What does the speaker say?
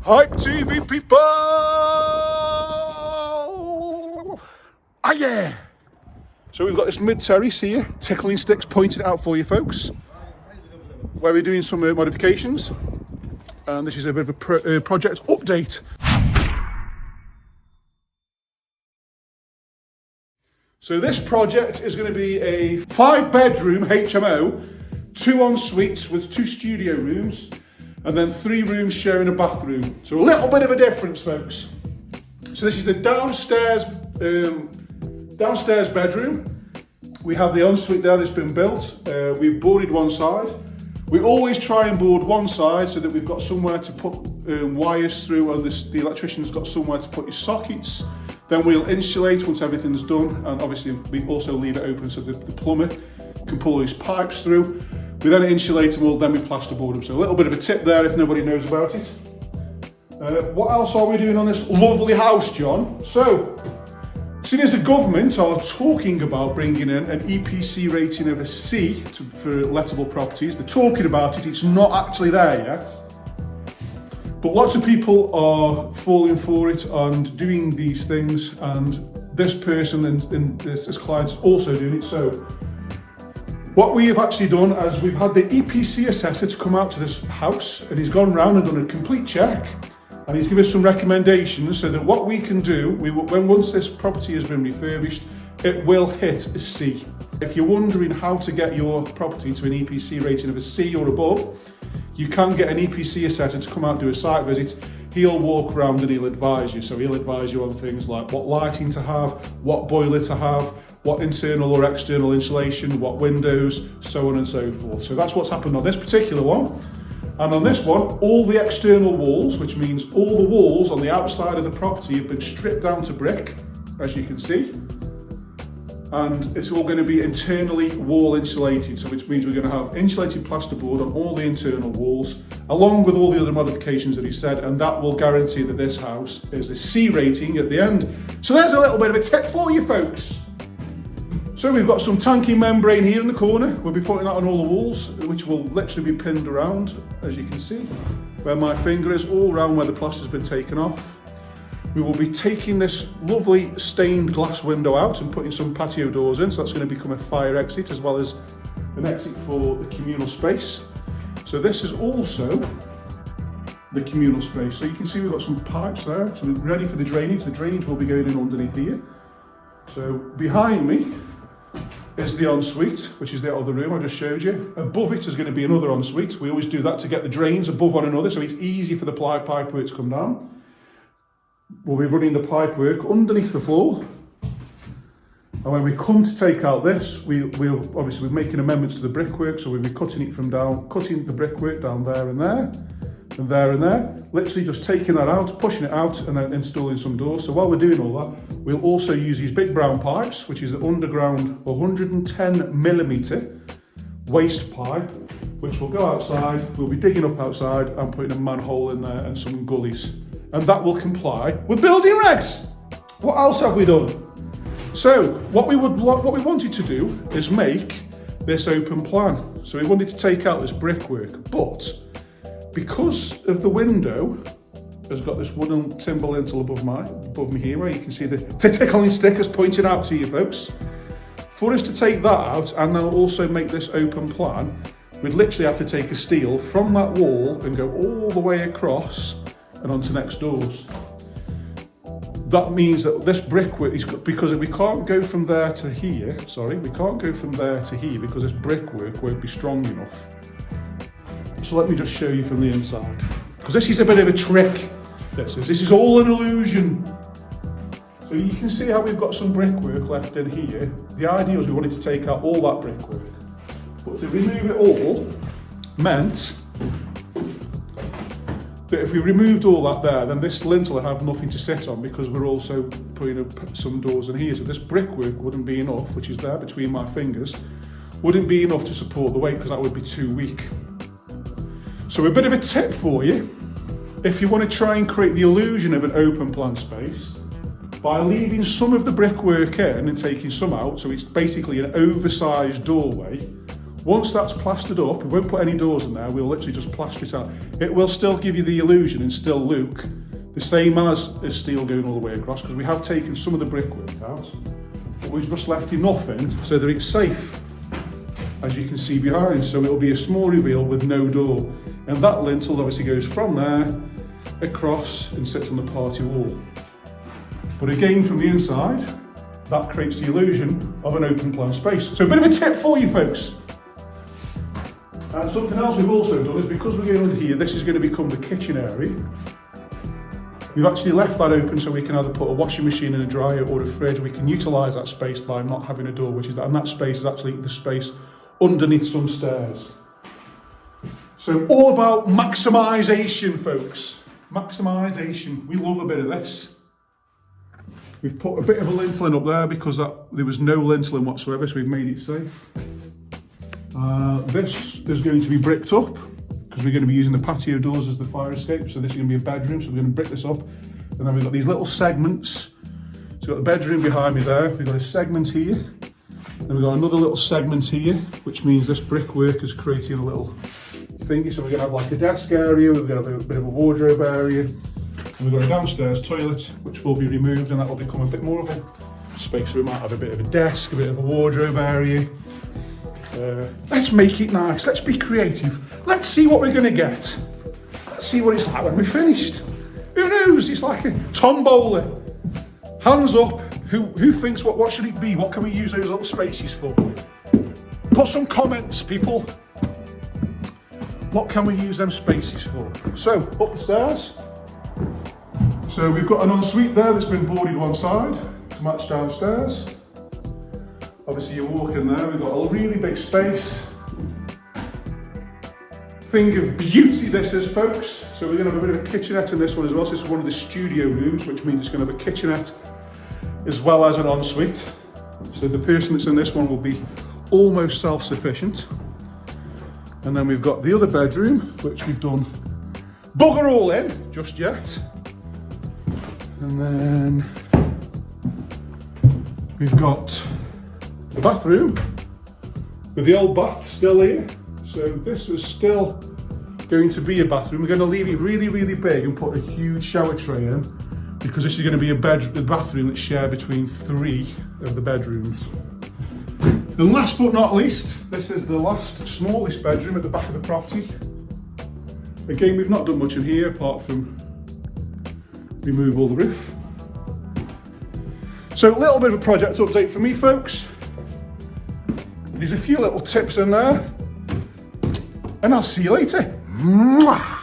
Hype TV people! Ah yeah! So we've got this mid-terrace here, tickling sticks pointing it out for you folks, where we're doing some modifications, and this is a bit of a project update. So this project is going to be a 5-bedroom HMO, 2 en-suites with 2 studio rooms, and then 3 rooms sharing a bathroom. So a little bit of a difference, folks. So this is the downstairs bedroom. We have the ensuite there that's been built. We've boarded one side. We always try and board one side so that we've got somewhere to put wires through, and the electrician's got somewhere to put his sockets. Then we'll insulate once everything's done, and obviously we also leave it open so the plumber can pull his pipes through. We then insulate them, then we plasterboard them. So a little bit of a tip there if nobody knows about it. What else are we doing on this lovely house, John? So, seeing as the government are talking about bringing in an EPC rating of a C for lettable properties, they're talking about it, it's not actually there yet. But lots of people are falling for it and doing these things, and this person and this client is also doing it. So, what we have actually done is we've had the EPC assessor to come out to this house, and he's gone round and done a complete check, and he's given us some recommendations so that what we can do, once this property has been refurbished, it will hit a C. If you're wondering how to get your property to an EPC rating of a C or above, you can get an EPC assessor to come out and do a site visit. He'll walk around and he'll advise you. So he'll advise you on things like what lighting to have, what boiler to have, what internal or external insulation, what windows, so on and so forth. So that's what's happened on this particular one. And on this one, all the external walls, which means all the walls on the outside of the property have been stripped down to brick, as you can see. And it's all going to be internally wall insulated, so which means we're going to have insulated plasterboard on all the internal walls, along with all the other modifications that he said, and that will guarantee that this house is a C rating at the end. So there's a little bit of a tip for you folks. So we've got some tanking membrane here in the corner. We'll be putting that on all the walls, which will literally be pinned around, as you can see, where my finger is, all around where the plaster's been taken off. We will be taking this lovely stained glass window out and putting some patio doors in, so that's going to become a fire exit as well as an exit for the communal space. So this is also the communal space. So you can see we've got some pipes there, so we're ready for the drainage. The drainage will be going in underneath here. So behind me is the ensuite, which is the other room I just showed you. Above it is going to be another ensuite. We always do that to get the drains above one another, so it's easy for the pipe work to come down. We'll be running the pipe work underneath the floor. And when we come to take out this, we'll obviously be making amendments to the brickwork, so we'll be cutting the brickwork down there and there, and there and there. Literally just taking that out, pushing it out, and then installing some doors. So while we're doing all that, we'll also use these big brown pipes, which is the underground 110mm waste pipe, which will go outside. We'll be digging up outside and putting a manhole in there and some gullies. And that will comply with building regs. What else have we done? So what we wanted to do is make this open plan. So we wanted to take out this brickwork, but because of the window has got this wooden timber lintel above me here, where you can see the tickling stickers pointing out to you folks. For us to take that out and now also make this open plan, we'd literally have to take a steel from that wall and go all the way across and onto next doors. That means that this brickwork is, because we can't go from there to here, because this brickwork won't be strong enough. So let me just show you from the inside, because this is a bit of a trick. This is all an illusion. So you can see how we've got some brickwork left in here. The idea was we wanted to take out all that brickwork, but to remove it all meant that if we removed all that there, then this lintel would have nothing to sit on, because we're also putting up some doors in here. So this brickwork wouldn't be enough, which is there between my fingers, wouldn't be enough to support the weight, because that would be too weak. So a bit of a tip for you, if you want to try and create the illusion of an open plan space, by leaving some of the brickwork in and taking some out, so it's basically an oversized doorway, Once that's plastered up, we won't put any doors in there, we'll literally just plaster it out. It will still give you the illusion and still look the same as steel going all the way across, because we have taken some of the brickwork out, but we've just left enough in so that it's safe, as you can see behind. So it'll be a small reveal with no door. And that lintel obviously goes from there across and sits on the party wall. But again, from the inside, that creates the illusion of an open plan space. So a bit of a tip for you folks. And something else we've also done is, because we're going under here, this is going to become the kitchen area. We've actually left that open so we can either put a washing machine and a dryer or a fridge. We can utilise that space by not having a door, and that space is actually the space underneath some stairs. So all about maximisation, folks. Maximisation. We love a bit of this. We've put a bit of a lintel in up there because there was no lintel in whatsoever, so we've made it safe. This is going to be bricked up because we're going to be using the patio doors as the fire escape. So this is going to be a bedroom, so we're going to brick this up. And then we've got these little segments. So we've got the bedroom behind me there. We've got a segment here. Then we've got another little segment here, which means this brickwork is creating a little thingy. So we're going to have like a desk area, we're going to have a bit of a wardrobe area, and we've got a downstairs toilet, which will be removed, and that will become a bit more of a space. So we might have a bit of a desk, a bit of a wardrobe area. Let's make it nice, let's be creative. Let's see what we're going to get. Let's see what it's like when we're finished. Who knows? It's like a tombola. Hands up. Who thinks what should it be? What can we use those little spaces for? Put some comments, people. What can we use them spaces for? So, up the stairs. So we've got an ensuite there that's been boarded one side to match downstairs. Obviously you walk in there, we've got a really big space. Thing of beauty this is, folks. So we're going to have a bit of a kitchenette in this one as well. So this is one of the studio rooms, which means it's going to have a kitchenette as well as an ensuite. So the person that's in this one will be almost self-sufficient. And then we've got the other bedroom, which we've done bugger all in just yet. And then we've got the bathroom with the old bath still here. So this is still going to be a bathroom. We're going to leave it really, really big and put a huge shower tray in, because this is going to be a bathroom that's shared between 3 of the bedrooms. And last but not least, this is the last smallest bedroom at the back of the property. Again, we've not done much in here apart from remove all the roof. So a little bit of a project update for me, folks. There's a few little tips in there, and I'll see you later. Mwah!